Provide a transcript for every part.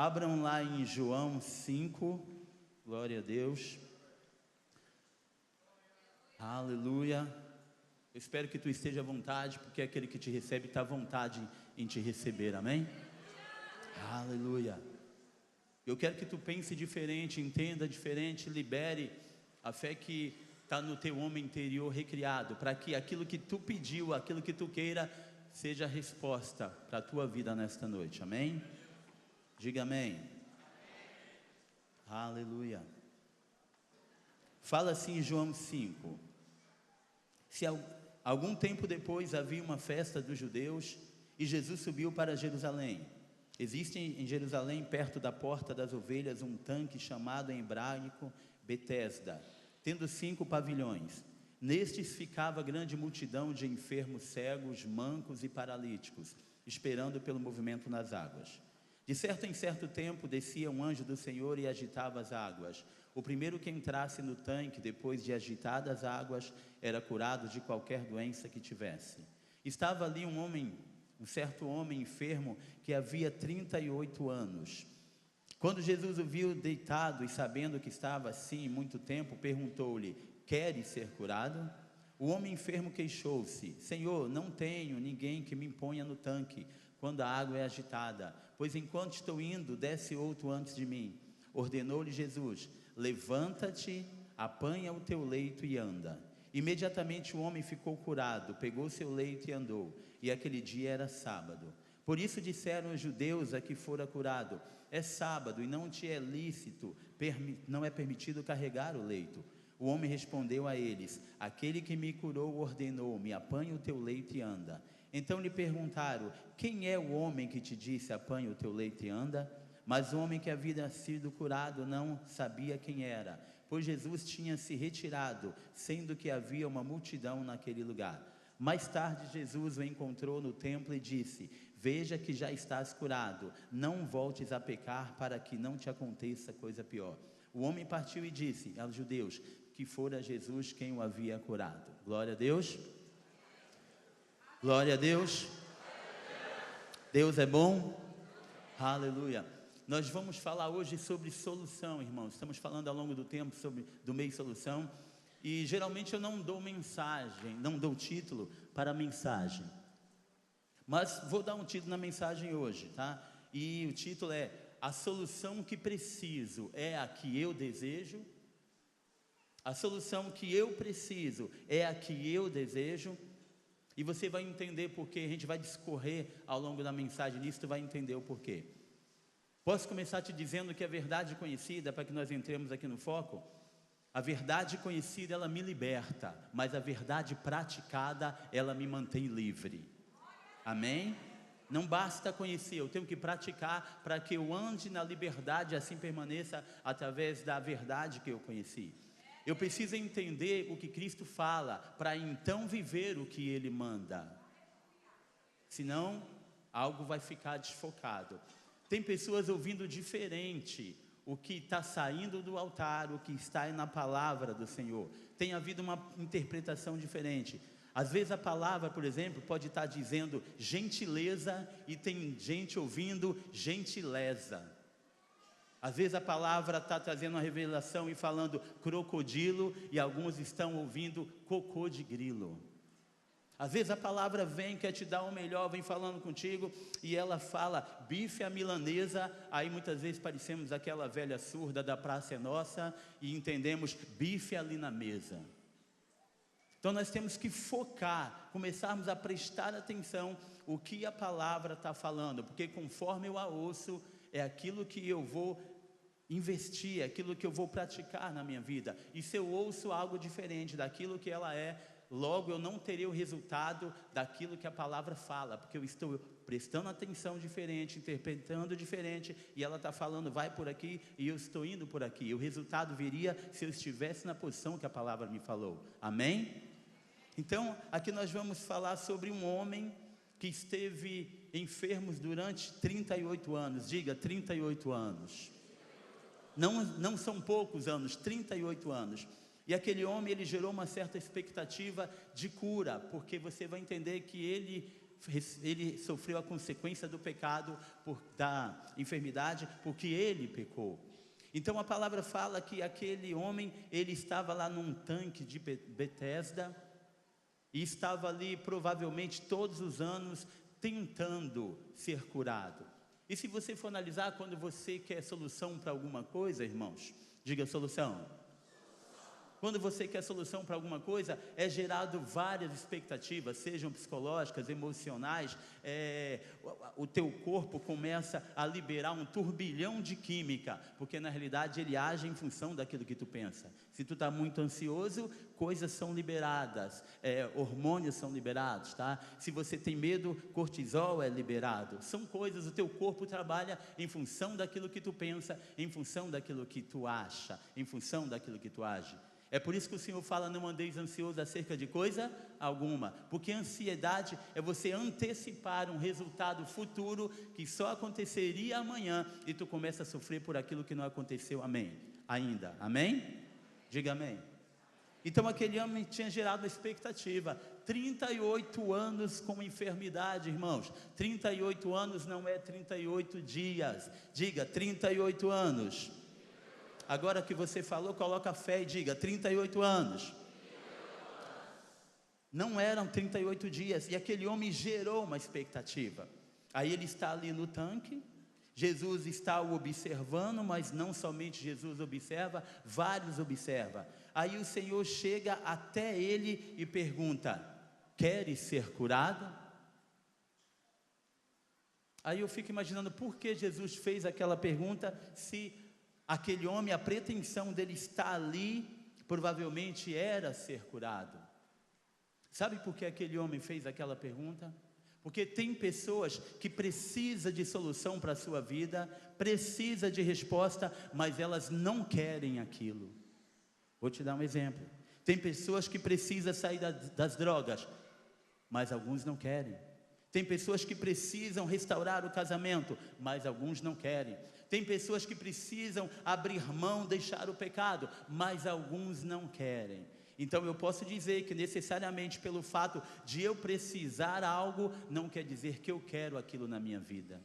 Abram lá em João 5, glória a Deus. Aleluia. Eu espero que tu esteja à vontade, porque aquele que te recebe está à vontade em te receber, amém? Aleluia. Eu quero que tu pense diferente, entenda diferente, libere a fé que está no teu homem interior recriado, para que aquilo que tu pediu, aquilo que tu queira, seja a resposta para a tua vida nesta noite, amém? Diga amém. Aleluia. Fala assim em João 5. Se algum tempo depois havia uma festa dos judeus e Jesus subiu para Jerusalém. Existe em Jerusalém, perto da porta das ovelhas, um tanque chamado em hebraico Betesda, tendo 5 pavilhões. Nestes ficava grande multidão de enfermos, cegos, mancos e paralíticos, esperando pelo movimento nas águas. De certo em certo tempo descia um anjo do Senhor e agitava as águas. O primeiro que entrasse no tanque, depois de agitadas as águas, era curado de qualquer doença que tivesse. Estava ali um certo homem enfermo que havia 38 anos. Quando Jesus o viu deitado e sabendo que estava assim muito tempo, perguntou-lhe: queres ser curado? O homem enfermo queixou-se: Senhor, não tenho ninguém que me ponha no tanque quando a água é agitada, pois enquanto estou indo, desce outro antes de mim. Ordenou-lhe Jesus: levanta-te, apanha o teu leito e anda. Imediatamente o homem ficou curado, pegou seu leito e andou, e aquele dia era sábado. Por isso disseram os judeus a que fora curado: é sábado e não te é lícito, não é permitido carregar o leito. O homem respondeu a eles: aquele que me curou ordenou-me: apanha o teu leito e anda. Então lhe perguntaram: quem é o homem que te disse: apanha o teu leito e anda? Mas o homem que havia sido curado não sabia quem era, pois Jesus tinha se retirado, sendo que havia uma multidão naquele lugar. Mais tarde Jesus o encontrou no templo e disse: veja que já estás curado, não voltes a pecar, para que não te aconteça coisa pior. O homem partiu e disse aos judeus que fora Jesus quem o havia curado. Glória a Deus. Glória a Deus. Deus é bom. Aleluia. Nós vamos falar hoje sobre solução, irmãos. Estamos falando ao longo do tempo do mês solução. E geralmente eu não dou mensagem, não dou título para a mensagem. Mas vou dar um título na mensagem hoje, tá? E o título é: a solução que preciso é a que eu desejo? A solução que eu preciso é a que eu desejo? E você vai entender porque, a gente vai discorrer ao longo da mensagem nisso, tu vai entender o porquê. Posso começar te dizendo que a verdade conhecida, para que nós entremos aqui no foco, a verdade conhecida ela me liberta, mas a verdade praticada ela me mantém livre. Amém? Não basta conhecer, eu tenho que praticar para que eu ande na liberdade, assim permaneça através da verdade que eu conheci. Eu preciso entender o que Cristo fala, para então viver o que Ele manda. Senão, algo vai ficar desfocado. Tem pessoas ouvindo diferente o que está saindo do altar, o que está na palavra do Senhor. Tem havido uma interpretação diferente. Às vezes a palavra, por exemplo, pode estar dizendo gentileza e tem gente ouvindo gentileza. Às vezes a palavra está trazendo uma revelação e falando crocodilo e alguns estão ouvindo cocô de grilo. Às vezes a palavra vem, quer te dar o melhor, vem falando contigo e ela fala bife à milanesa, aí muitas vezes parecemos aquela velha surda da Praça é Nossa e entendemos bife ali na mesa. Então nós temos que focar, começarmos a prestar atenção o que a palavra está falando, porque conforme eu a ouço, é aquilo que eu vou investir, é aquilo que eu vou praticar na minha vida. E se eu ouço algo diferente daquilo que ela é, logo eu não terei o resultado daquilo que a palavra fala, porque eu estou prestando atenção diferente, interpretando diferente, e ela está falando vai por aqui, e eu estou indo por aqui. E o resultado viria se eu estivesse na posição que a palavra me falou. Amém? Então, aqui nós vamos falar sobre um homem que esteve enfermo durante 38 anos. Diga, 38 anos. Não são poucos anos, 38 anos. E aquele homem, ele gerou uma certa expectativa de cura, porque você vai entender que ele ele sofreu a consequência do pecado, da enfermidade, porque ele pecou. Então a palavra fala que aquele homem, ele estava lá num tanque de Betesda, e estava ali provavelmente todos os anos tentando ser curado. E se você for analisar, quando você quer solução para alguma coisa, irmãos, diga solução. Quando você quer solução para alguma coisa, é gerado várias expectativas, sejam psicológicas, emocionais, o teu corpo começa a liberar um turbilhão de química, porque na realidade ele age em função daquilo que tu pensa. Se tu está muito ansioso, coisas são liberadas, hormônios são liberados, tá? Se você tem medo, cortisol é liberado. São coisas, o teu corpo trabalha em função daquilo que tu pensa, em função daquilo que tu acha, em função daquilo que tu age. É por isso que o Senhor fala, não andeis ansioso acerca de coisa alguma, porque ansiedade é você antecipar um resultado futuro que só aconteceria amanhã, e tu começa a sofrer por aquilo que não aconteceu, ainda, amém? Diga amém. Então aquele homem tinha gerado uma expectativa, 38 anos com enfermidade, irmãos, 38 anos não é 38 dias, diga 38 anos. Agora que você falou, coloca fé e diga, 38 anos. Não eram 38 dias, e aquele homem gerou uma expectativa. Aí ele está ali no tanque, Jesus está o observando, mas não somente Jesus observa, vários observam. Aí o Senhor chega até ele e pergunta, queres ser curado? Aí eu fico imaginando por que Jesus fez aquela pergunta, se aquele homem, a pretensão dele estar ali, provavelmente era ser curado. Sabe por que aquele homem fez aquela pergunta? Porque tem pessoas que precisam de solução para a sua vida, precisam de resposta, mas elas não querem aquilo. Vou te dar um exemplo. Tem pessoas que precisam sair das drogas, mas alguns não querem. Tem pessoas que precisam restaurar o casamento, mas alguns não querem. Tem pessoas que precisam abrir mão, deixar o pecado, mas alguns não querem. Então eu posso dizer que necessariamente pelo fato de eu precisar algo, não quer dizer que eu quero aquilo na minha vida.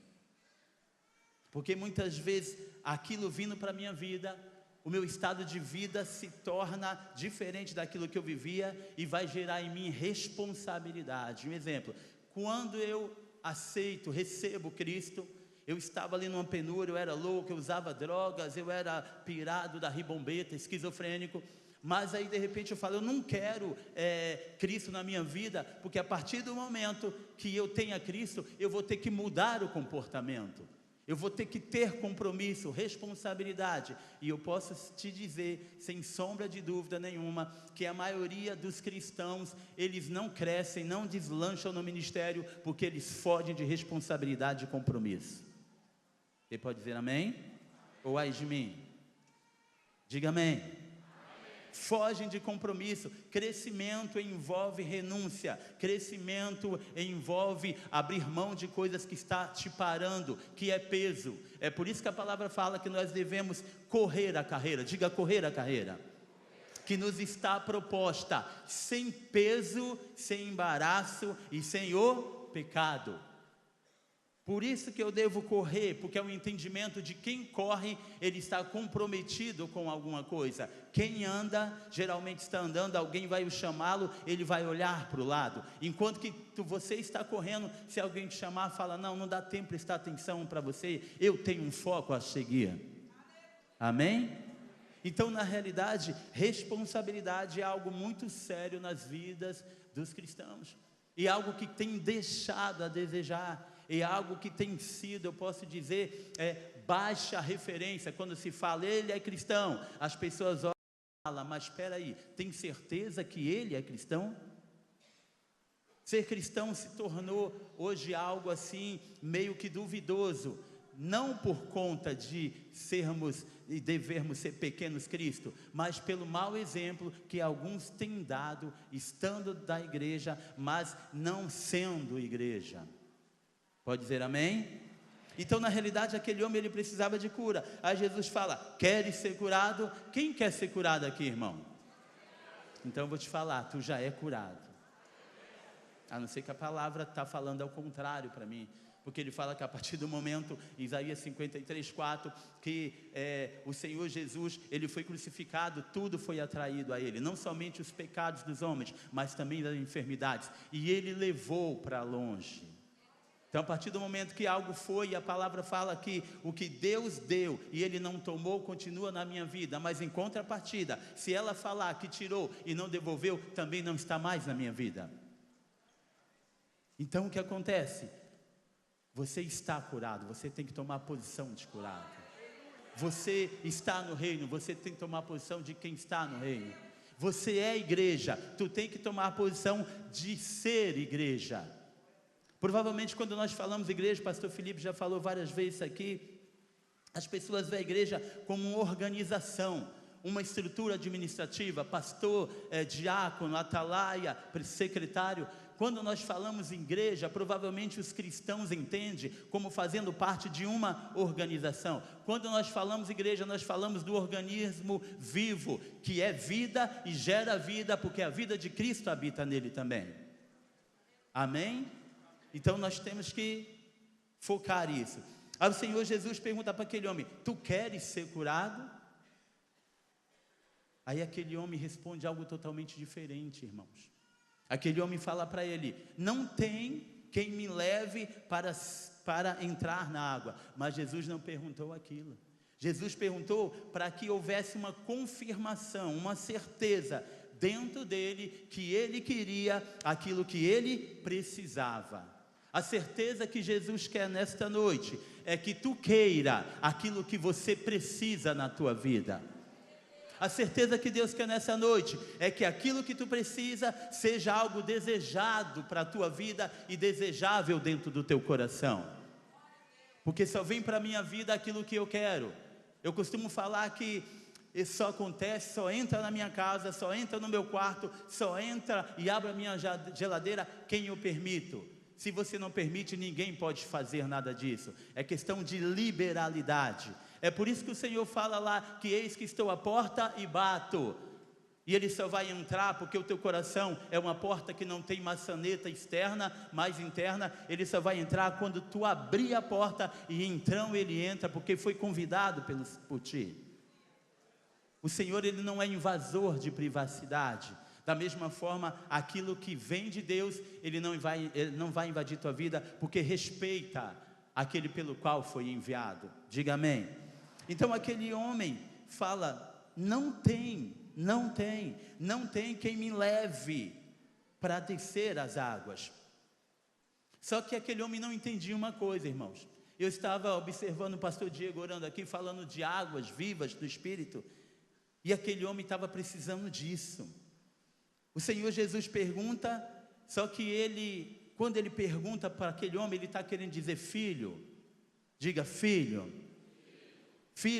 Porque muitas vezes aquilo vindo para a minha vida, o meu estado de vida se torna diferente daquilo que eu vivia e vai gerar em mim responsabilidade. Um exemplo, quando eu recebo Cristo, eu estava ali numa penúria, eu era louco, eu usava drogas, eu era pirado da ribombeta, esquizofrênico, mas aí de repente eu falo, eu não quero Cristo na minha vida, porque a partir do momento que eu tenha Cristo, eu vou ter que mudar o comportamento, eu vou ter que ter compromisso, responsabilidade, e eu posso te dizer, sem sombra de dúvida nenhuma, que a maioria dos cristãos, eles não crescem, não deslancham no ministério, porque eles fogem de responsabilidade e compromisso. Você pode dizer amém? Ou ai de mim? Diga amém. Fogem de compromisso. Crescimento envolve renúncia, crescimento envolve abrir mão de coisas que está te parando, que é peso. É por isso que a palavra fala que nós devemos correr a carreira, diga correr a carreira, que nos está proposta, sem peso, sem embaraço e sem o pecado. Por isso que eu devo correr, porque é o entendimento de quem corre, ele está comprometido com alguma coisa. Quem anda, geralmente está andando, alguém vai o chamá-lo, ele vai olhar para o lado. Enquanto que você está correndo, se alguém te chamar, fala, não dá tempo de prestar atenção para você, eu tenho um foco a seguir. Amém? Então, na realidade, responsabilidade é algo muito sério nas vidas dos cristãos. E algo que tem deixado a desejar. É algo que tem sido, eu posso dizer, baixa referência. Quando se fala, ele é cristão, as pessoas olham e falam, mas espera aí, tem certeza que ele é cristão? Ser cristão se tornou hoje algo assim, meio que duvidoso, não por conta de sermos e devermos ser pequenos Cristo, mas pelo mau exemplo que alguns têm dado, estando da igreja, mas não sendo igreja. Pode dizer amém? Então na realidade aquele homem ele precisava de cura. Aí Jesus fala, queres ser curado? Quem quer ser curado aqui, irmão? Então eu vou te falar, tu já é curado. a não ser que a palavra está falando ao contrário para mim, porque ele fala que a partir do momento, Isaías 53:4, que o Senhor Jesus, ele foi crucificado, tudo foi atraído a ele, não somente os pecados dos homens, mas também das enfermidades, e ele levou para longe. Então, a partir do momento que algo foi, a palavra fala que o que Deus deu e Ele não tomou, continua na minha vida, mas em contrapartida, se ela falar que tirou e não devolveu, também não está mais na minha vida. Então, o que acontece? Você está curado, você tem que tomar a posição de curado. Você está no reino, você tem que tomar a posição de quem está no reino. Você é igreja, tu tem que tomar a posição de ser igreja. Provavelmente quando nós falamos igreja, o pastor Felipe já falou várias vezes aqui, as pessoas veem a igreja como uma organização, uma estrutura administrativa, pastor, diácono, atalaia, secretário. Quando nós falamos em igreja, provavelmente os cristãos entendem como fazendo parte de uma organização. Quando nós falamos igreja, nós falamos do organismo vivo, que é vida e gera vida, porque a vida de Cristo habita nele também. Amém? Então nós temos que focar isso. Aí o Senhor Jesus pergunta para aquele homem: tu queres ser curado? Aí aquele homem responde algo totalmente diferente, irmãos. Aquele homem fala para ele: não tem quem me leve para entrar na água. Mas Jesus não perguntou aquilo. Jesus perguntou para que houvesse uma confirmação, uma certeza dentro dele, que ele queria aquilo que ele precisava. A certeza que Jesus quer nesta noite é que tu queira aquilo que você precisa na tua vida. A certeza que Deus quer nessa noite é que aquilo que tu precisa seja algo desejado para a tua vida e desejável dentro do teu coração. Porque só vem para a minha vida aquilo que eu quero. Eu costumo falar que isso só acontece, só entra na minha casa, só entra no meu quarto, só entra e abre a minha geladeira quem eu permito. Se você não permite, ninguém pode fazer nada disso. É questão de liberalidade. É por isso que o Senhor fala lá que eis que estou à porta e bato. E Ele só vai entrar porque o teu coração é uma porta que não tem maçaneta externa, mas interna. Ele só vai entrar quando tu abrir a porta e então Ele entra, porque foi convidado por ti. O Senhor, Ele não é invasor de privacidade. Da mesma forma, aquilo que vem de Deus, Ele não vai invadir tua vida, porque respeita aquele pelo qual foi enviado. Diga amém. Então aquele homem fala: não tem quem me leve para descer as águas. Só que aquele homem não entendia uma coisa, irmãos. Eu estava observando o pastor Diego orando aqui, falando de águas vivas do Espírito, e aquele homem estava precisando disso. O Senhor Jesus pergunta, só que quando ele pergunta para aquele homem, ele está querendo dizer: filho, diga filho,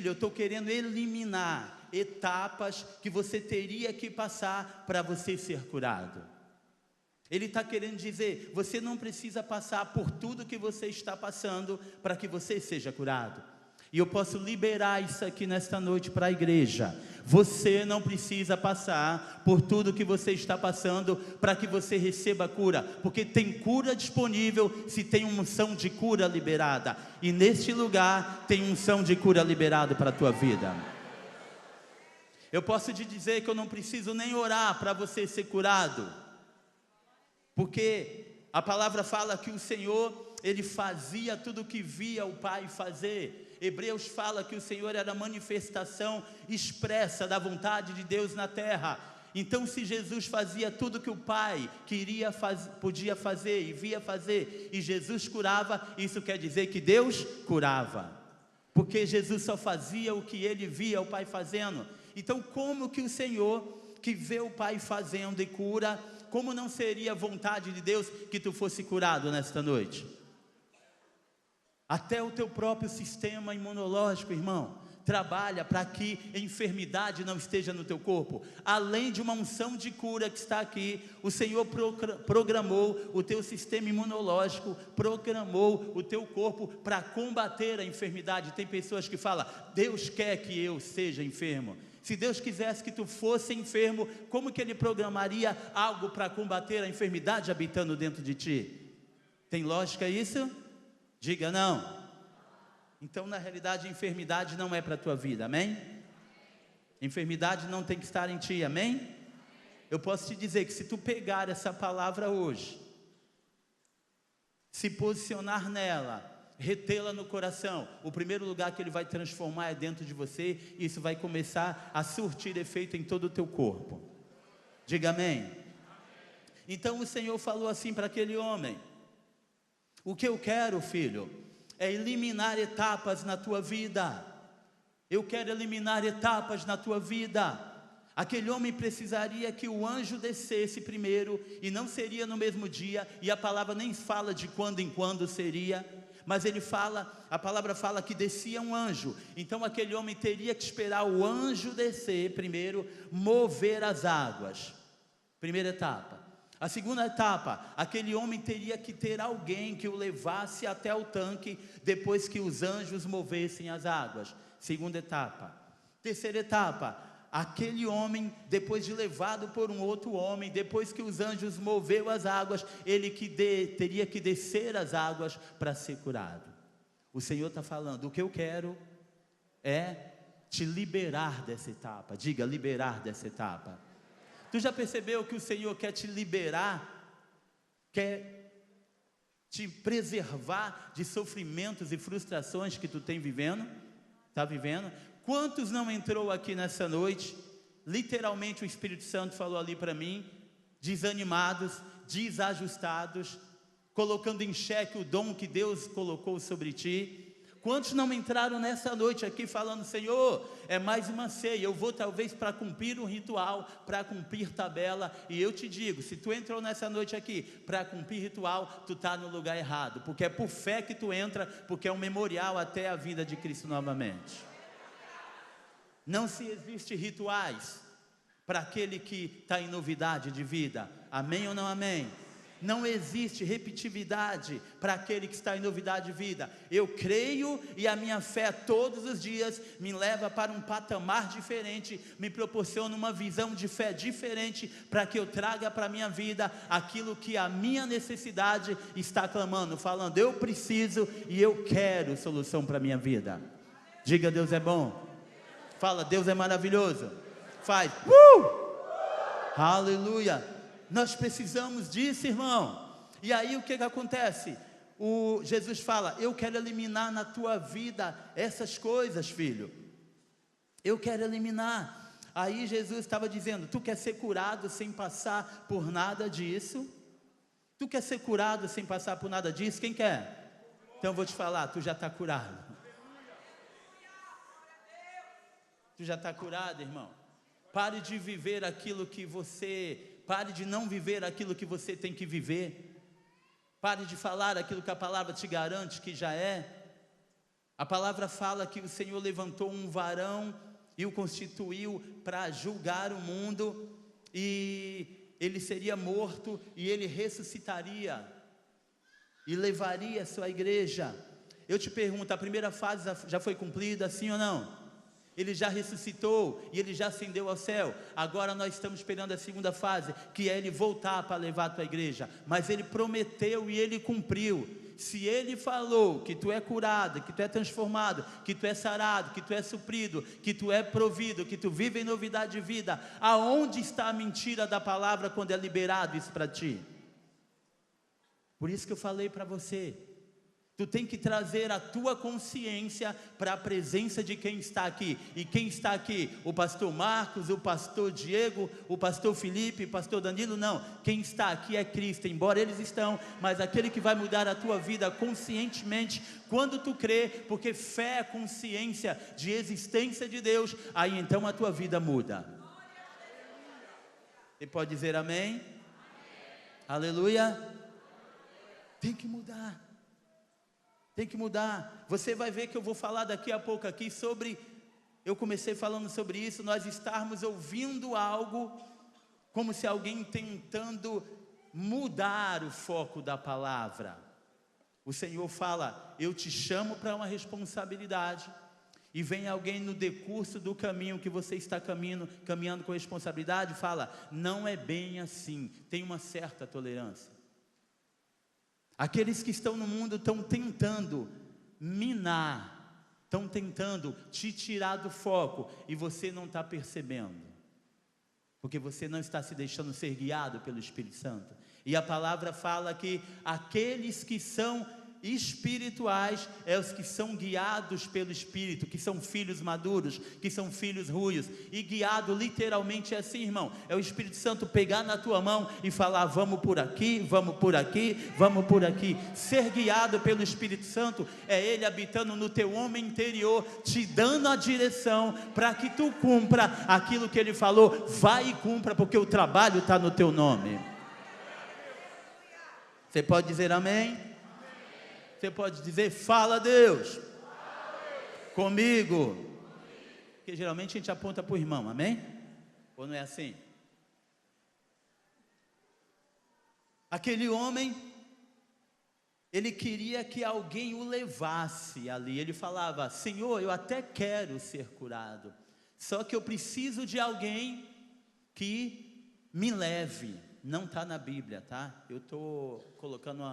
eu estou querendo eliminar etapas que você teria que passar para você ser curado. Ele está querendo dizer: você não precisa passar por tudo que você está passando para que você seja curado. E eu posso liberar isso aqui nesta noite para a igreja. Você não precisa passar por tudo que você está passando para que você receba cura, porque tem cura disponível se tem unção de cura liberada. E neste lugar tem unção de cura liberada para a tua vida. Eu posso te dizer que eu não preciso nem orar para você ser curado, porque a palavra fala que o Senhor, Ele fazia tudo o que via o Pai fazer. Hebreus fala que o Senhor era a manifestação expressa da vontade de Deus na terra. Então, se Jesus fazia tudo que o Pai podia fazer e via fazer, e Jesus curava, isso quer dizer que Deus curava, porque Jesus só fazia o que Ele via o Pai fazendo. Então, como que o Senhor, que vê o Pai fazendo e cura, como não seria vontade de Deus que tu fosse curado nesta noite? Até o teu próprio sistema imunológico, irmão, trabalha para que a enfermidade não esteja no teu corpo. Além de uma unção de cura que está aqui, o Senhor programou o teu sistema imunológico, programou o teu corpo para combater a enfermidade. Tem pessoas que falam: Deus quer que eu seja enfermo. Se Deus quisesse que tu fosse enfermo, como que Ele programaria algo para combater a enfermidade habitando dentro de ti? Tem lógica isso? Diga não. Então, na realidade, a enfermidade não é para a tua vida, amém? Enfermidade não tem que estar em ti, amém? Eu posso te dizer que se tu pegar essa palavra hoje, se posicionar nela, retê-la no coração, o primeiro lugar que Ele vai transformar é dentro de você, e isso vai começar a surtir efeito em todo o teu corpo. Diga amém. Então o Senhor falou assim para aquele homem: o que eu quero, filho, é eliminar etapas na tua vida. Eu quero eliminar etapas na tua vida. Aquele homem precisaria que o anjo descesse primeiro, e não seria no mesmo dia, e a palavra nem fala de quando em quando seria, mas a palavra fala que descia um anjo. Então aquele homem teria que esperar o anjo descer primeiro, mover as águas. Primeira etapa. A segunda etapa, aquele homem teria que ter alguém que o levasse até o tanque, depois que os anjos movessem as águas. Segunda etapa. Terceira etapa, aquele homem, depois de levado por um outro homem, depois que os anjos moveu as águas, ele teria que descer as águas para ser curado. O Senhor está falando: o que eu quero é te liberar dessa etapa. Diga, liberar dessa etapa. Tu já percebeu que o Senhor quer te liberar, quer te preservar de sofrimentos e frustrações que tu tem vivendo? Está vivendo? Quantos não entrou aqui nessa noite, literalmente o Espírito Santo falou ali para mim, desanimados, desajustados, colocando em xeque o dom que Deus colocou sobre ti? Quantos não entraram nessa noite aqui falando: Senhor, é mais uma ceia, eu vou talvez para cumprir um ritual, para cumprir tabela? E eu te digo, se tu entrou nessa noite aqui para cumprir ritual, tu está no lugar errado, porque é por fé que tu entra, porque é um memorial até a vinda de Cristo novamente. Não se existe rituais para aquele que está em novidade de vida, amém ou não amém? Não existe repetitividade para aquele que está em novidade de vida. Eu creio, e a minha fé todos os dias me leva para um patamar diferente, me proporciona uma visão de fé diferente, para que eu traga para a minha vida aquilo que a minha necessidade está clamando, falando: eu preciso e eu quero solução para a minha vida. Diga, Deus é bom. Fala, Deus é maravilhoso. Faz, aleluia. Nós precisamos disso, irmão. E aí o que acontece? Jesus fala: eu quero eliminar na tua vida essas coisas, filho. Eu quero eliminar. Aí Jesus estava dizendo: tu quer ser curado sem passar por nada disso? Tu quer ser curado sem passar por nada disso? Quem quer? Então eu vou te falar, tu já está curado. Tu já está curado, irmão. Pare de viver aquilo que você... Pare de não viver aquilo que você tem que viver. Pare de falar aquilo que a palavra te garante que já é. A palavra fala que o Senhor levantou um varão e o constituiu para julgar o mundo, e ele seria morto e ele ressuscitaria e levaria a sua igreja. Eu te pergunto, a primeira fase já foi cumprida, sim ou não? Ele já ressuscitou e ele já ascendeu ao céu. Agora nós estamos esperando a segunda fase, que é ele voltar para levar a tua igreja. Mas ele prometeu e ele cumpriu. Se ele falou que tu é curado, que tu é transformado, que tu é sarado, que tu é suprido, que tu é provido, que tu vive em novidade de vida, aonde está a mentira da palavra quando é liberado isso para ti? Por isso que eu falei para você, tu tem que trazer a tua consciência para a presença de quem está aqui. E quem está aqui? O pastor Marcos, o pastor Diego, o pastor Felipe, o pastor Danilo? Não, quem está aqui é Cristo. Embora eles estão, mas aquele que vai mudar a tua vida conscientemente, quando tu crê, porque fé é consciência de existência de Deus, aí então a tua vida muda. Você pode dizer amém? Amém. Aleluia. Tem que mudar. Tem que mudar. Você vai ver que eu vou falar daqui a pouco aqui sobre... Eu comecei falando sobre isso, nós estarmos ouvindo algo como se alguém tentando mudar o foco da palavra. O Senhor fala: eu te chamo para uma responsabilidade, e vem alguém no decurso do caminho que você está caminhando com responsabilidade, fala, não é bem assim, tem uma certa tolerância. Aqueles que estão no mundo estão tentando minar, estão tentando te tirar do foco, e você não está percebendo, porque você não está se deixando ser guiado pelo Espírito Santo. E a palavra fala que aqueles que são espirituais é os que são guiados pelo Espírito, que são filhos maduros, que são filhos ruios. E guiado literalmente é assim, irmão, é o Espírito Santo pegar na tua mão e falar, vamos por aqui, vamos por aqui, vamos por aqui. Ser guiado pelo Espírito Santo é Ele habitando no teu homem interior, te dando a direção para que tu cumpra aquilo que Ele falou. Vai e cumpra, porque o trabalho está no teu nome. Você pode dizer amém? Você pode dizer, fala Deus, comigo. Porque geralmente a gente aponta para o irmão, amém? Ou não é assim? Aquele homem, ele queria que alguém o levasse ali. Ele falava, Senhor, eu até quero ser curado, só que eu preciso de alguém que me leve. Não está na Bíblia, tá? Eu estou colocando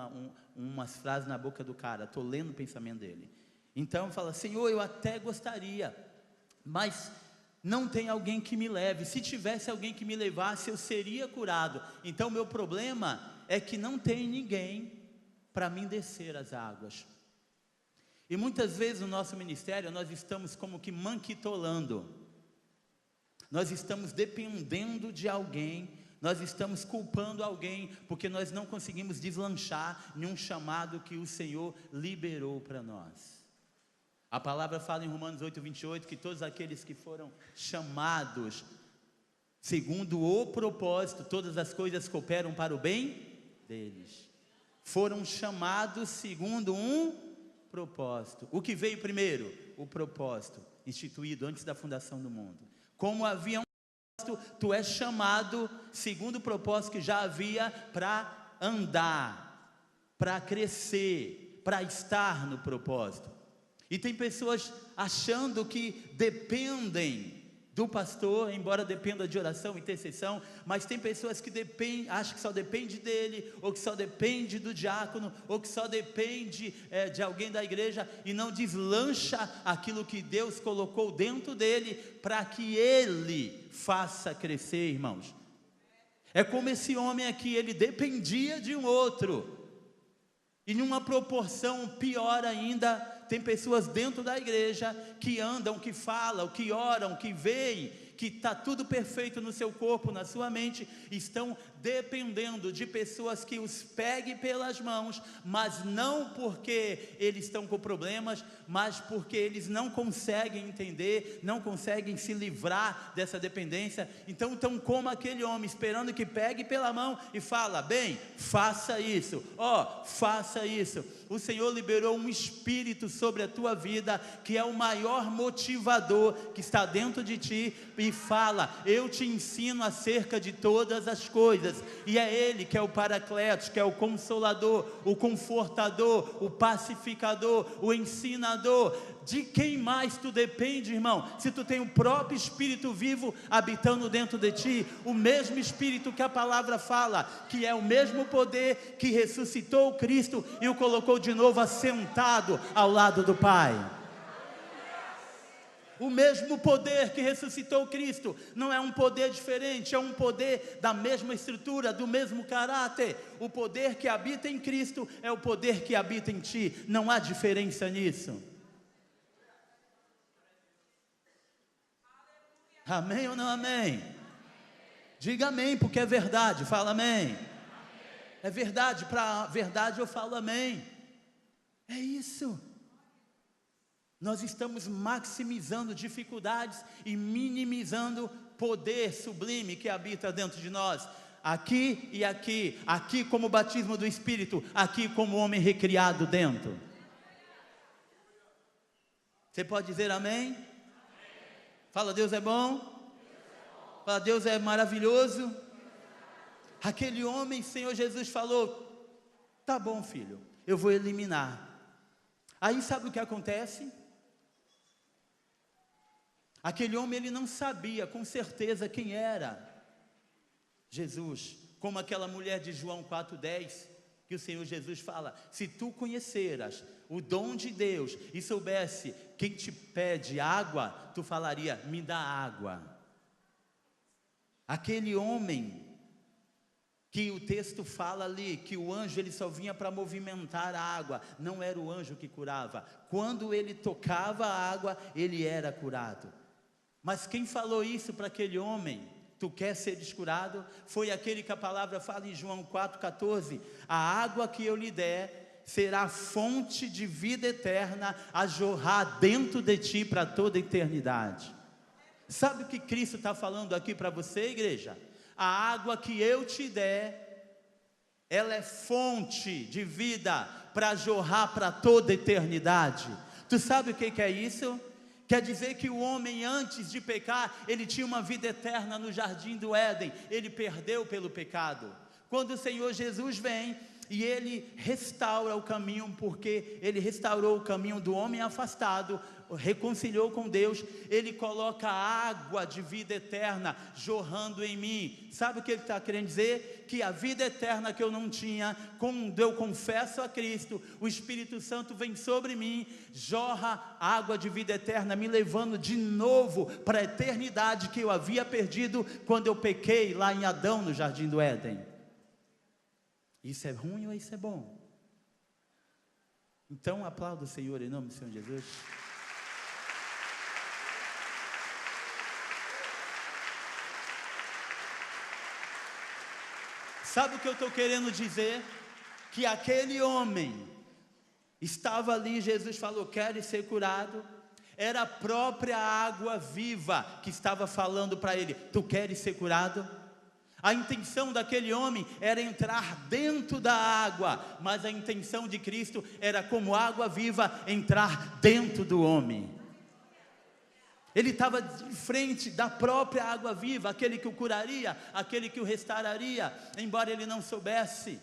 umas frases na boca do cara, estou lendo o pensamento dele. Então fala, Senhor, eu até gostaria, mas não tem alguém que me leve. Se tivesse alguém que me levasse, eu seria curado. Então meu problema é que não tem ninguém para mim descer as águas. E muitas vezes no nosso ministério nós estamos como que manquitolando. Nós estamos dependendo de alguém. Nós estamos culpando alguém, porque nós não conseguimos deslanchar em um chamado que o Senhor liberou para nós. A palavra fala em Romanos 8:28, que todos aqueles que foram chamados segundo o propósito, todas as coisas cooperam para o bem deles. Foram chamados segundo um propósito. O que veio primeiro? O propósito, instituído antes da fundação do mundo. Como havia tu és chamado segundo o propósito que já havia para andar, para crescer, para estar no propósito. E tem pessoas achando que dependem do pastor, embora dependa de oração, intercessão, mas tem pessoas que acham que só depende dele, ou que só depende do diácono, ou que só depende de alguém da igreja, e não deslancha aquilo que Deus colocou dentro dele, para que ele faça crescer, irmãos. É como esse homem aqui, ele dependia de um outro, e numa proporção pior ainda, tem pessoas dentro da igreja que andam, que falam, que oram, que veem, que está tudo perfeito no seu corpo, na sua mente, estão dependendo de pessoas que os peguem pelas mãos, mas não porque eles estão com problemas, mas porque eles não conseguem entender, não conseguem se livrar dessa dependência. Então estão como aquele homem, esperando que pegue pela mão e fala, bem, faça isso, faça isso. O Senhor liberou um espírito sobre a tua vida, que é o maior motivador que está dentro de ti, e fala, eu te ensino acerca de todas as coisas, e é Ele que é o Paracletos, que é o Consolador, o Confortador, o Pacificador, o Ensinador. De quem mais tu depende, irmão? Se tu tem o próprio Espírito vivo habitando dentro de ti, o mesmo Espírito que a palavra fala, que é o mesmo poder que ressuscitou o Cristo e o colocou de novo assentado ao lado do Pai. O mesmo poder que ressuscitou Cristo, não é um poder diferente, é um poder da mesma estrutura, do mesmo caráter. O poder que habita em Cristo é o poder que habita em ti, não há diferença nisso. Amém ou não amém? Diga amém, porque é verdade, fala amém. É verdade, para a verdade eu falo amém. É isso. Nós estamos maximizando dificuldades e minimizando poder sublime que habita dentro de nós. Aqui e aqui, aqui como o batismo do Espírito, aqui como homem recriado dentro. Você pode dizer amém? Fala, Deus é bom. Fala, Deus é maravilhoso. Aquele homem, Senhor Jesus falou, tá bom, filho, eu vou eliminar. Aí sabe o que acontece? Aquele homem, ele não sabia com certeza quem era Jesus, como aquela mulher de João 4,10, que o Senhor Jesus fala: se tu conheceras o dom de Deus e soubesse quem te pede água, tu falaria, me dá água. Aquele homem, que o texto fala ali, que o anjo ele só vinha para movimentar a água, não era o anjo que curava. Quando ele tocava a água, ele era curado. Mas quem falou isso para aquele homem? Tu quer seres curado? Foi aquele que a palavra fala em João 4,14: a água que eu lhe der será fonte de vida eterna a jorrar dentro de ti para toda a eternidade. Sabe o que Cristo está falando aqui para você, igreja? A água que eu te der, ela é fonte de vida para jorrar para toda a eternidade. Tu sabe o que é isso? Quer dizer que o homem, antes de pecar, ele tinha uma vida eterna no jardim do Éden. Ele perdeu pelo pecado. Quando o Senhor Jesus vem e ele restaura o caminho, porque ele restaurou o caminho do homem afastado, reconciliou com Deus, ele coloca água de vida eterna jorrando em mim. Sabe o que ele está querendo dizer? Que a vida eterna que eu não tinha, quando eu confesso a Cristo, o Espírito Santo vem sobre mim, jorra água de vida eterna, me levando de novo para a eternidade que eu havia perdido quando eu pequei lá em Adão, no jardim do Éden. Isso é ruim ou isso é bom? Então aplauda o Senhor em nome do Senhor Jesus. Sabe o que eu estou querendo dizer? Que aquele homem estava ali, Jesus falou, queres ser curado? Era a própria água viva que estava falando para ele, tu queres ser curado? A intenção daquele homem era entrar dentro da água, mas a intenção de Cristo era, como água viva, entrar dentro do homem. Ele estava de frente da própria água viva, aquele que o curaria, aquele que o restauraria, embora ele não soubesse.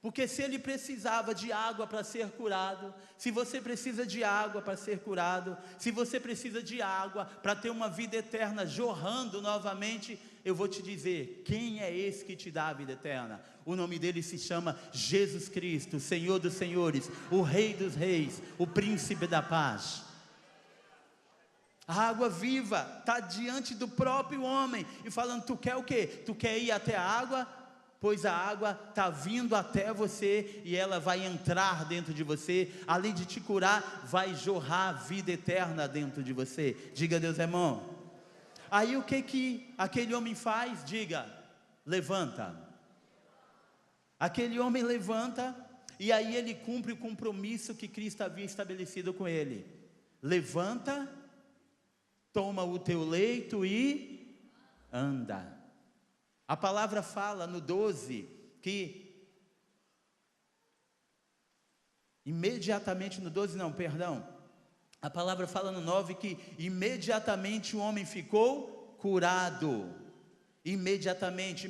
Porque se ele precisava de água para ser curado, se você precisa de água para ser curado, se você precisa de água para ter uma vida eterna jorrando novamente, eu vou te dizer, quem é esse que te dá a vida eterna? O nome dele se chama Jesus Cristo, o Senhor dos Senhores, o Rei dos Reis, o Príncipe da Paz. A água viva está diante do próprio homem e falando, tu quer o quê? Tu quer ir até a água? Pois a água está vindo até você e ela vai entrar dentro de você, além de te curar, vai jorrar vida eterna dentro de você. Diga, Deus é bom. Aí o que aquele homem faz? Diga, levanta. Aquele homem levanta e aí ele cumpre o compromisso que Cristo havia estabelecido com ele. Levanta, toma o teu leito e anda. A palavra fala no 12 que imediatamente, no 12 não, perdão. A palavra fala no 9 que imediatamente o homem ficou curado. Imediatamente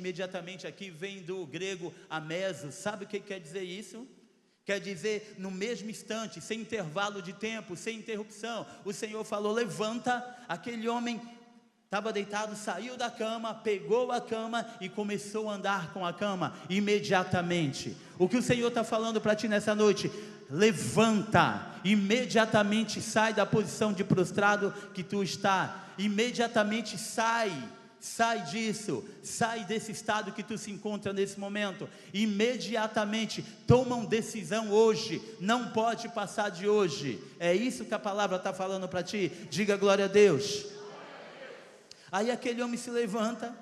aqui vem do grego ameso. Sabe o que quer dizer isso? Quer dizer, no mesmo instante, sem intervalo de tempo, sem interrupção, o Senhor falou, levanta. Aquele homem estava deitado, saiu da cama, pegou a cama e começou a andar com a cama, imediatamente. O que o Senhor está falando para ti nessa noite? Levanta, imediatamente sai da posição de prostrado que tu está, imediatamente sai disso, sai desse estado que tu se encontra nesse momento, imediatamente, toma uma decisão hoje, não pode passar de hoje, é isso que a palavra está falando para ti, diga glória a Deus. Aí aquele homem se levanta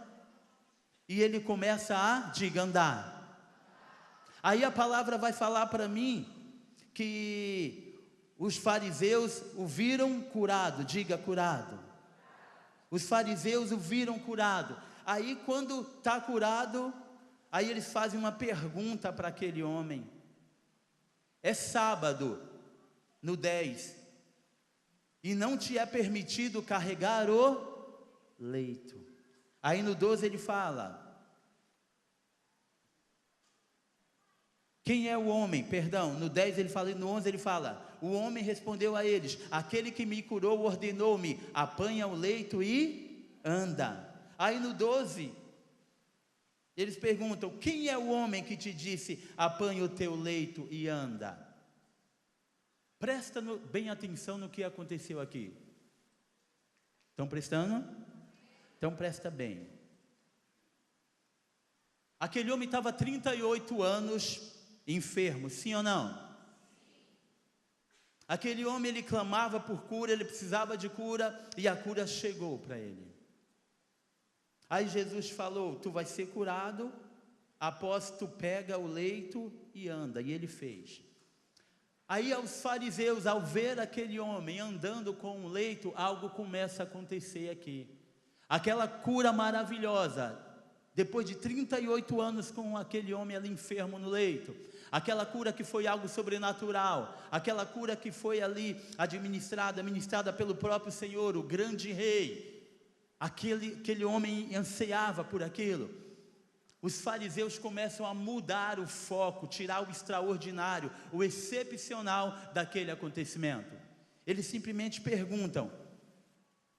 e ele começa a, diga, andar. Aí a palavra vai falar para mim que os fariseus o viram curado, diga curado. Os fariseus o viram curado. Aí quando está curado, aí eles fazem uma pergunta para aquele homem. É sábado, no 10, e não te é permitido carregar o leito. Aí no 12 ele fala, quem é o homem? Perdão, no 10 ele fala, e no 11 ele fala, O homem respondeu a eles: aquele que me curou ordenou-me, apanha o leito e anda. Aí no 12, eles perguntam: quem é o homem que te disse, apanha o teu leito e anda? Presta bem atenção no que aconteceu aqui. Estão prestando? Então presta bem. Aquele homem estava 38 anos enfermo, sim ou não? Aquele homem, ele clamava por cura, ele precisava de cura, e a cura chegou para ele. Aí Jesus falou: tu vai ser curado, após tu pega o leito e anda, e ele fez. Aí aos fariseus, ao ver aquele homem andando com o leito, algo começa a acontecer aqui. Aquela cura maravilhosa, depois de 38 anos com aquele homem ali enfermo no leito, aquela cura que foi algo sobrenatural, aquela cura que foi ali ministrada pelo próprio Senhor, o grande rei, aquele homem ansiava por aquilo. Os fariseus começam a mudar o foco, tirar o extraordinário, o excepcional daquele acontecimento. Eles simplesmente perguntam: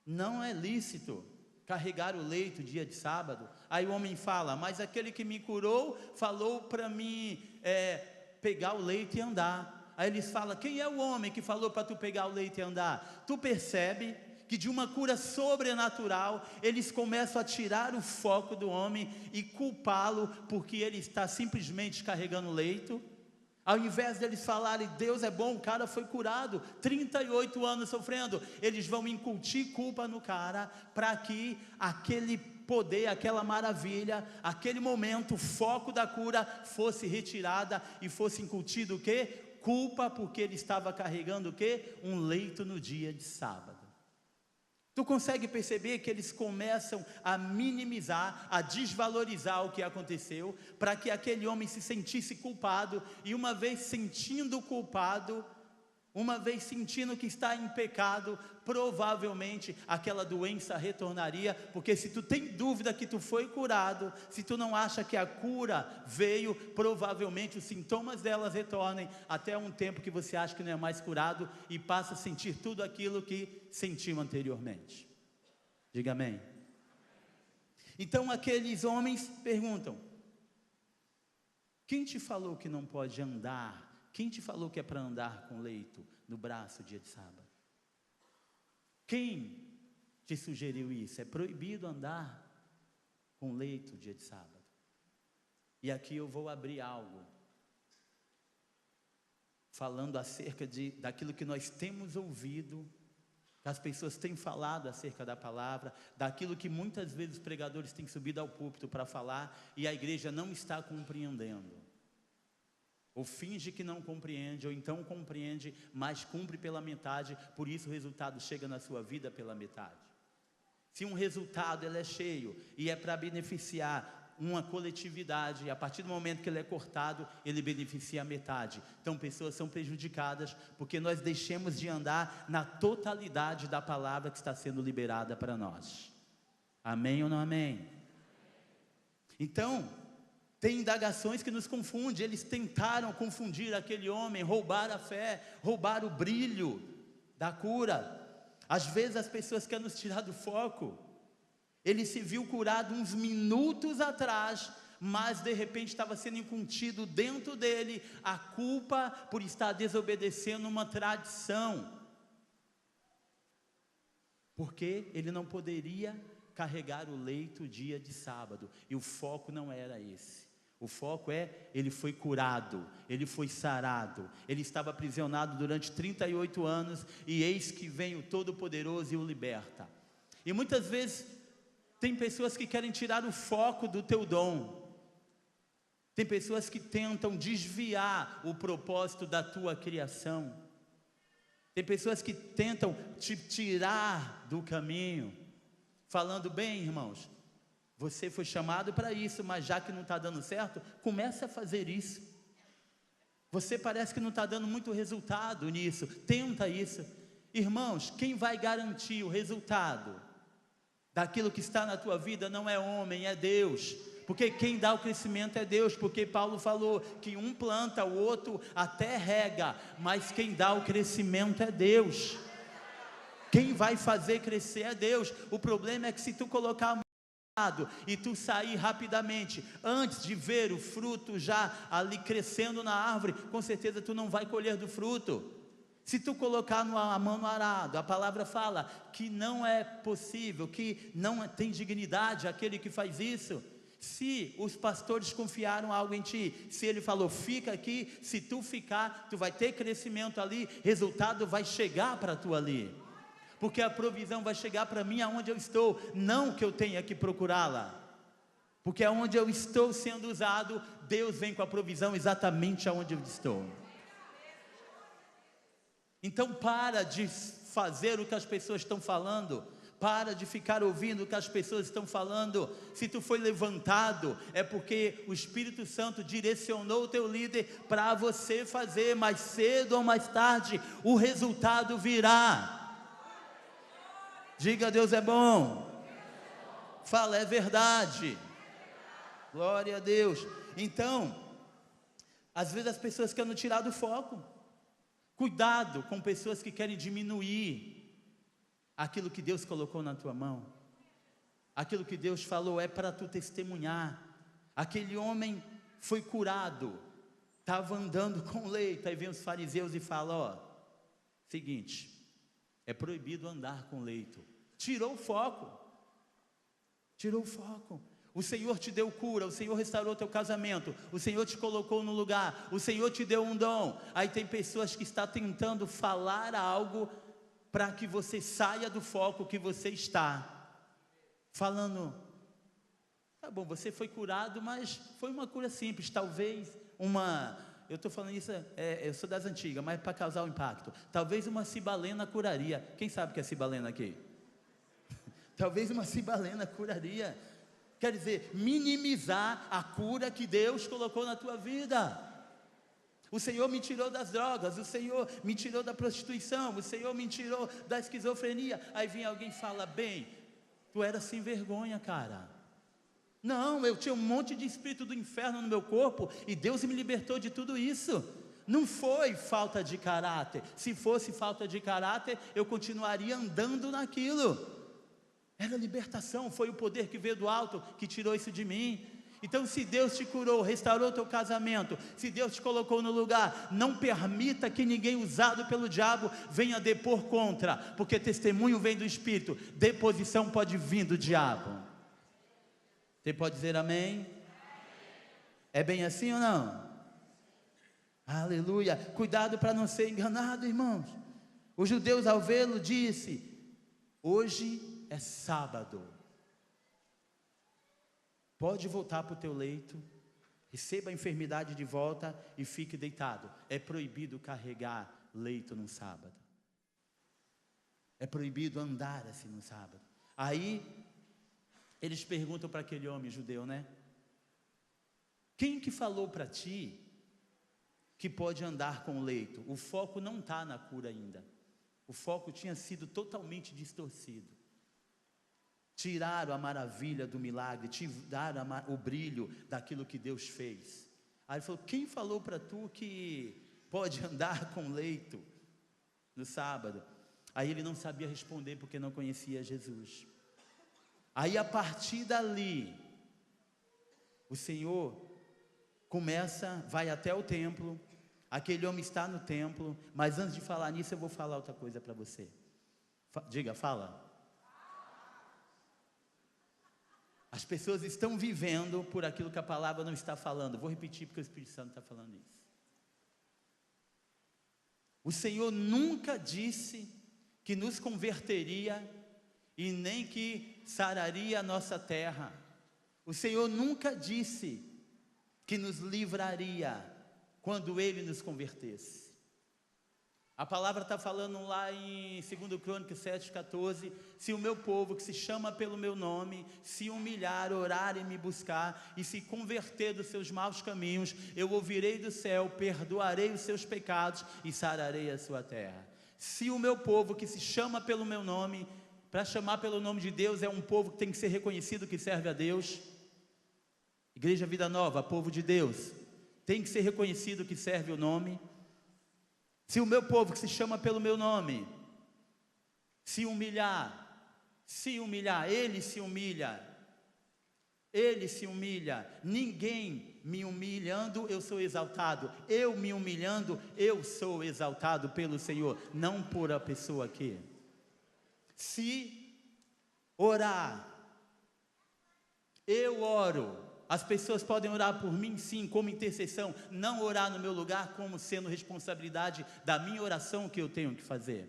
não é lícito carregar o leito dia de sábado? Aí o homem fala: mas aquele que me curou falou para mim pegar o leito e andar. Aí eles falam: quem é o homem que falou para tu pegar o leito e andar? Tu percebe que de uma cura sobrenatural, eles começam a tirar o foco do homem e culpá-lo porque ele está simplesmente carregando o leito? Ao invés deles falarem: Deus é bom, o cara foi curado, 38 anos sofrendo, eles vão incutir culpa no cara, para que aquele poder, aquela maravilha, aquele momento, o foco da cura fosse retirada e fosse incutido o quê? Culpa, porque ele estava carregando o quê? Um leito no dia de sábado. Tu consegue perceber que eles começam a minimizar, a desvalorizar o que aconteceu, para que aquele homem se sentisse culpado, e uma vez sentindo culpado, uma vez sentindo que está em pecado, provavelmente aquela doença retornaria, porque se tu tem dúvida que tu foi curado, se tu não acha que a cura veio, provavelmente os sintomas delas retornem, até um tempo que você acha que não é mais curado, e passa a sentir tudo aquilo que sentiu anteriormente. Diga amém. Então aqueles homens perguntam: quem te falou que não pode andar? Quem te falou que é para andar com leito no braço dia de sábado? Quem te sugeriu isso? É proibido andar com leito dia de sábado. E aqui eu vou abrir algo, falando acerca daquilo que nós temos ouvido, que as pessoas têm falado acerca da palavra, daquilo que muitas vezes os pregadores têm subido ao púlpito para falar, e a igreja não está compreendendo. Ou finge que não compreende, ou então compreende, mas cumpre pela metade, por isso o resultado chega na sua vida pela metade. Se um resultado ele é cheio, e é para beneficiar uma coletividade, a partir do momento que ele é cortado, ele beneficia a metade. Então pessoas são prejudicadas, porque nós deixamos de andar na totalidade da palavra que está sendo liberada para nós. Amém ou não amém? Então, tem indagações que nos confundem. Eles tentaram confundir aquele homem, roubar a fé, roubar o brilho da cura. Às vezes as pessoas querem nos tirar do foco. Ele se viu curado uns minutos atrás, mas de repente estava sendo incutido dentro dele a culpa por estar desobedecendo uma tradição, porque ele não poderia carregar o leito dia de sábado, e o foco não era esse. O foco ele foi curado, ele foi sarado, ele estava aprisionado durante 38 anos, e eis que vem o Todo-Poderoso e o liberta. E muitas vezes, tem pessoas que querem tirar o foco do teu dom, tem pessoas que tentam desviar o propósito da tua criação, tem pessoas que tentam te tirar do caminho, falando: bem, irmãos, você foi chamado para isso, mas já que não está dando certo, comece a fazer isso. Você parece que não está dando muito resultado nisso, tenta isso. Irmãos, quem vai garantir o resultado daquilo que está na tua vida não é homem, é Deus. Porque quem dá o crescimento é Deus, porque Paulo falou que um planta, o outro até rega, mas quem dá o crescimento é Deus. Quem vai fazer crescer é Deus. O problema é que se tu colocar a mão no arado e tu sair rapidamente, antes de ver o fruto já ali crescendo na árvore, com certeza tu não vai colher do fruto. Se tu colocar a mão no arado, a palavra fala que não é possível, que não tem dignidade aquele que faz isso. Se os pastores confiaram algo em ti, se ele falou, fica aqui, se tu ficar, tu vai ter crescimento ali, resultado vai chegar para tu ali, porque a provisão vai chegar para mim aonde eu estou, não que eu tenha que procurá-la, porque aonde eu estou sendo usado, Deus vem com a provisão exatamente aonde eu estou. Então para de fazer o que as pessoas estão falando, para de ficar ouvindo o que as pessoas estão falando. Se tu foi levantado, é porque o Espírito Santo direcionou o teu líder para você fazer, mais cedo ou mais tarde, o resultado virá. Diga, Deus é bom. Fala, é verdade. Glória a Deus. Então, às vezes as pessoas querem tirar do foco. Cuidado com pessoas que querem diminuir aquilo que Deus colocou na tua mão. Aquilo que Deus falou é para tu testemunhar. Aquele homem foi curado, estava andando com leito. Aí vem os fariseus e falam, ó, seguinte, é proibido andar com leito. Tirou o foco. Tirou o foco. O Senhor te deu cura, o Senhor restaurou teu casamento, o Senhor te colocou no lugar, o Senhor te deu um dom. Aí tem pessoas que estão tentando falar algo para que você saia do foco que você está. Falando, tá bom, você foi curado, mas foi uma cura simples, talvez eu estou falando isso, eu sou das antigas, mas para causar um impacto, talvez uma cibalena curaria. Quem sabe o que é cibalena aqui? Talvez uma cibalena curaria. Quer dizer, minimizar a cura que Deus colocou na tua vida. O Senhor me tirou das drogas, o Senhor me tirou da prostituição, o Senhor me tirou da esquizofrenia. Aí vem alguém e fala, bem, tu era sem vergonha, cara. Não, eu tinha um monte de espírito do inferno no meu corpo e Deus me libertou de tudo isso. Não foi falta de caráter. Se fosse falta de caráter, eu continuaria andando naquilo. Era libertação, foi o poder que veio do alto que tirou isso de mim. Então, se Deus te curou, restaurou teu casamento, se Deus te colocou no lugar, não permita que ninguém usado pelo diabo venha depor contra, porque testemunho vem do Espírito, deposição pode vir do diabo. Você pode dizer amém? É bem assim ou não? Aleluia. Cuidado para não ser enganado, irmãos. Os judeus, ao vê-lo, disse, hoje é sábado. Pode voltar para o teu leito, receba a enfermidade de volta e fique deitado. É proibido carregar leito no sábado. É proibido andar assim no sábado. Aí, eles perguntam para aquele homem judeu, né? Quem que falou para ti que pode andar com leito? O foco não está na cura ainda. O foco tinha sido totalmente distorcido. Tiraram a maravilha do milagre, tiraram o brilho daquilo que Deus fez. Aí ele falou, quem falou para tu que pode andar com leito no sábado? Aí ele não sabia responder porque não conhecia Jesus. Aí a partir dali, o Senhor vai até o templo, aquele homem está no templo, mas antes de falar nisso eu vou falar outra coisa para você. Diga, fala. As pessoas estão vivendo por aquilo que a palavra não está falando. Vou repetir porque o Espírito Santo está falando isso. O Senhor nunca disse que nos converteria e nem que sararia a nossa terra. O Senhor nunca disse que nos livraria quando Ele nos convertesse. A palavra está falando lá em 2 Crônicas 7,14, se o meu povo que se chama pelo meu nome, se humilhar, orar e me buscar, e se converter dos seus maus caminhos, eu ouvirei do céu, perdoarei os seus pecados e sararei a sua terra. Se o meu povo que se chama pelo meu nome, para chamar pelo nome de Deus é um povo que tem que ser reconhecido que serve a Deus. Igreja Vida Nova, povo de Deus, tem que ser reconhecido que serve o nome. Se o meu povo, que se chama pelo meu nome, se humilhar, ele se humilha, ninguém me humilhando, eu sou exaltado, eu me humilhando, eu sou exaltado pelo Senhor, não por a pessoa aqui. Se orar, eu oro, as pessoas podem orar por mim sim, como intercessão, não orar no meu lugar como sendo responsabilidade da minha oração que eu tenho que fazer.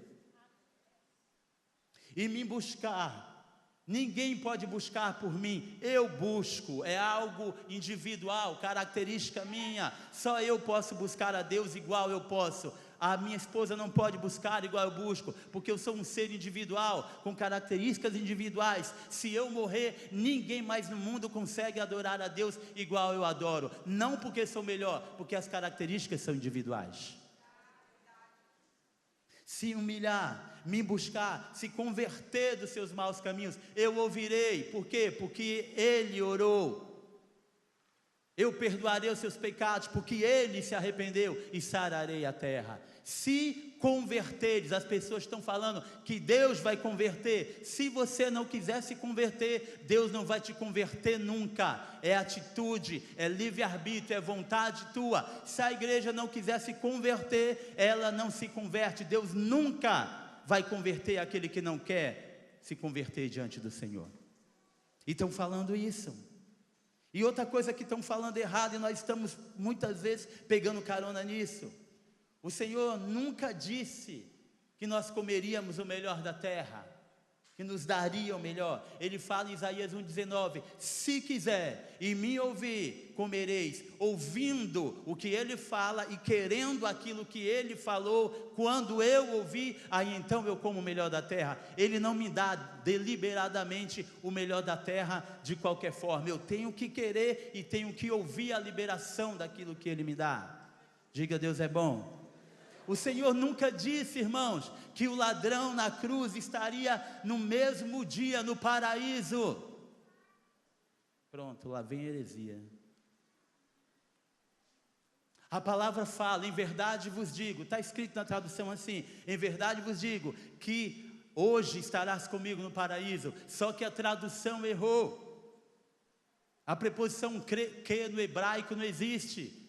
E me buscar, ninguém pode buscar por mim, eu busco, é algo individual, característica minha, só eu posso buscar a Deus igual eu posso. A minha esposa não pode buscar igual eu busco, porque eu sou um ser individual, com características individuais. Se eu morrer, ninguém mais no mundo consegue adorar a Deus igual eu adoro, não porque sou melhor, porque as características são individuais. Se humilhar, me buscar, se converter dos seus maus caminhos, eu ouvirei. Por quê? Porque ele orou. Eu perdoarei os seus pecados, porque ele se arrependeu, e sararei a terra. Se converteres, as pessoas estão falando que Deus vai converter. Se você não quiser se converter, Deus não vai te converter nunca. É atitude, é livre-arbítrio, é vontade tua. Se a igreja não quiser se converter, ela não se converte. Deus nunca vai converter aquele que não quer se converter diante do Senhor. E estão falando isso. E outra coisa que estão falando errado, e nós estamos muitas vezes pegando carona nisso. O Senhor nunca disse que nós comeríamos o melhor da terra, que nos daria o melhor. Ele fala em Isaías 1,19: se quiser e me ouvir, comereis. Ouvindo o que ele fala e querendo aquilo que ele falou, quando eu ouvir, aí então eu como o melhor da terra. Ele não me dá deliberadamente o melhor da terra de qualquer forma. Eu tenho que querer e tenho que ouvir a liberação daquilo que ele me dá. Diga: Deus é bom. O Senhor nunca disse, irmãos, que o ladrão na cruz estaria no mesmo dia no paraíso. Pronto, lá vem a heresia. A palavra fala: em verdade vos digo, está escrito na tradução assim: em verdade vos digo, que hoje estarás comigo no paraíso. Só que a tradução errou. A preposição que no hebraico não existe.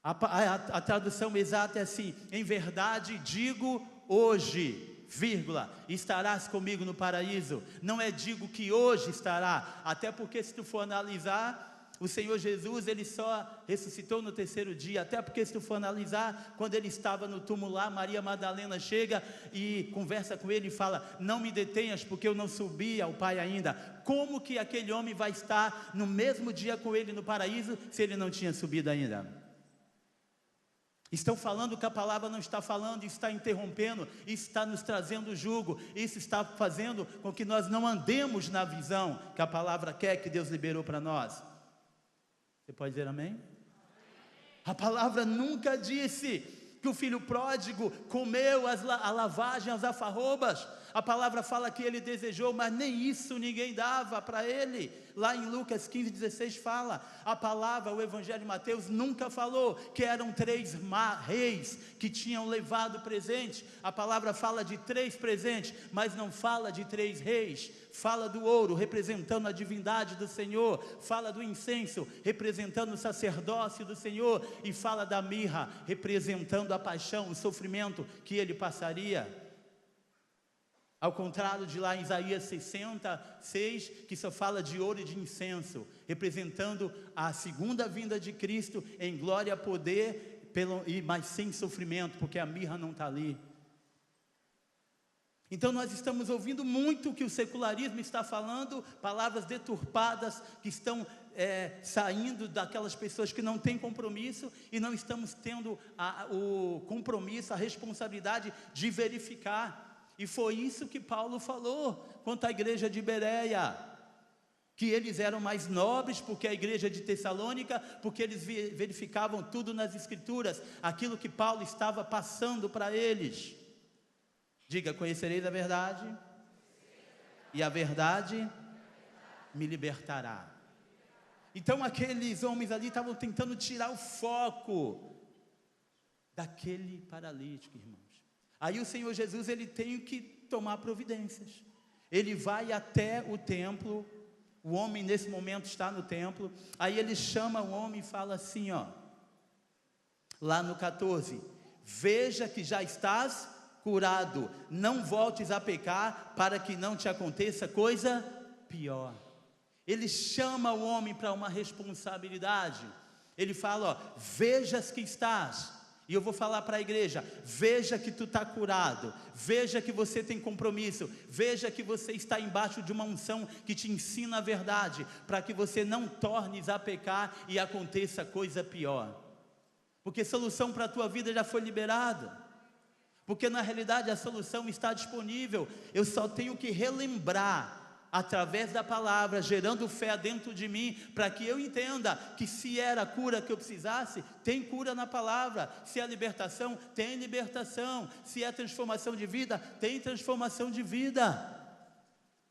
A tradução exata é assim: em verdade digo hoje, vírgula, estarás comigo no paraíso. Não é digo que hoje estará, até porque se tu for analisar, o Senhor Jesus, ele só ressuscitou no terceiro dia. Até porque se tu for analisar, quando ele estava no túmulo lá, Maria Madalena chega e conversa com ele e fala: não me detenhas, porque eu não subi ao Pai ainda. Como que aquele homem vai estar no mesmo dia com ele no paraíso, se ele não tinha subido ainda? Estão falando que a palavra não está falando, está interrompendo, isso está nos trazendo jugo, isso está fazendo com que nós não andemos na visão que a palavra quer, que Deus liberou para nós. Você pode dizer amém? A palavra nunca disse que o filho pródigo comeu a lavagem, as alfarrobas. A palavra fala que ele desejou, mas nem isso ninguém dava para ele. Lá em Lucas 15:16 fala, a palavra, o Evangelho de Mateus nunca falou que eram 3 reis que tinham levado presente. A palavra fala de 3 presentes, mas não fala de 3 reis. Fala do ouro, representando a divindade do Senhor. Fala do incenso, representando o sacerdócio do Senhor. E fala da mirra, representando a paixão, o sofrimento que ele passaria. Ao contrário de lá em Isaías 66, que só fala de ouro e de incenso, representando a segunda vinda de Cristo em glória, poder, mas sem sofrimento, porque a mirra não está ali. Então nós estamos ouvindo muito o que o secularismo está falando, palavras deturpadas que estão saindo daquelas pessoas que não têm compromisso, e não estamos tendo o compromisso, a responsabilidade de verificar. E foi isso que Paulo falou quanto à igreja de Bereia, que eles eram mais nobres porque a igreja de Tessalônica, porque eles verificavam tudo nas escrituras, aquilo que Paulo estava passando para eles. Diga: conhecereis a verdade, e a verdade me libertará. Então aqueles homens ali estavam tentando tirar o foco daquele paralítico, irmãos. Aí o Senhor Jesus, ele tem que tomar providências. Ele vai até o templo, o homem nesse momento está no templo, aí ele chama o homem e fala assim, ó, lá no 14, veja que já estás curado, não voltes a pecar, para que não te aconteça coisa pior. Ele chama o homem para uma responsabilidade. Ele fala, ó, vejas que estás, e eu vou falar para a igreja, veja que tu está curado, veja que você tem compromisso, veja que você está embaixo de uma unção que te ensina a verdade, para que você não tornes a pecar e aconteça coisa pior, porque solução para a tua vida já foi liberada, porque na realidade a solução está disponível, eu só tenho que relembrar, através da palavra, gerando fé dentro de mim, para que eu entenda que se era a cura que eu precisasse, tem cura na palavra, se é libertação, tem libertação, se é transformação de vida, tem transformação de vida.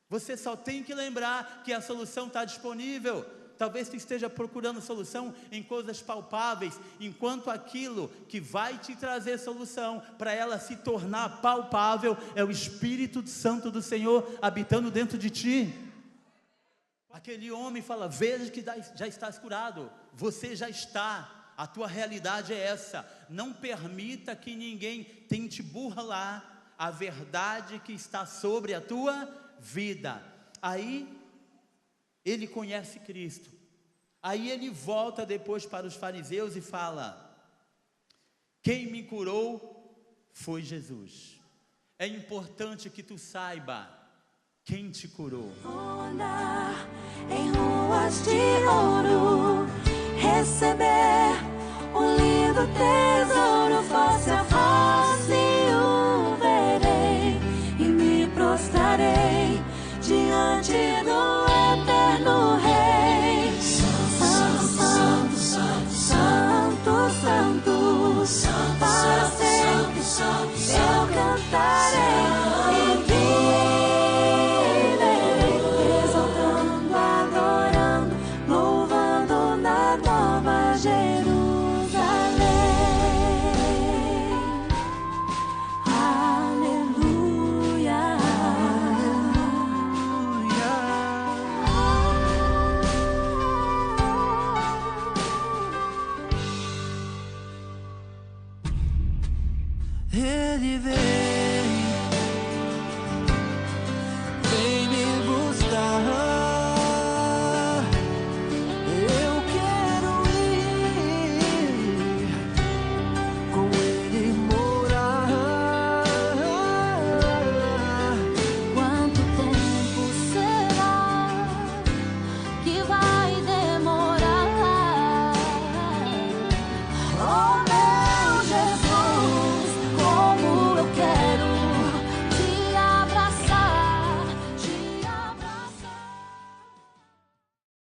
Você só tem que lembrar que a solução está disponível. Talvez você esteja procurando solução em coisas palpáveis, enquanto aquilo que vai te trazer solução, para ela se tornar palpável, é o Espírito Santo do Senhor habitando dentro de ti. Aquele homem fala, veja que já estás curado, você já está, a tua realidade é essa, não permita que ninguém tente burlar a verdade que está sobre a tua vida. Aí ele conhece Cristo, aí ele volta depois para os fariseus e fala, quem me curou foi Jesus. É importante que tu saiba quem te curou. Andar em ruas de ouro, receber um lindo tesouro, face a face o verei, e me prostrarei diante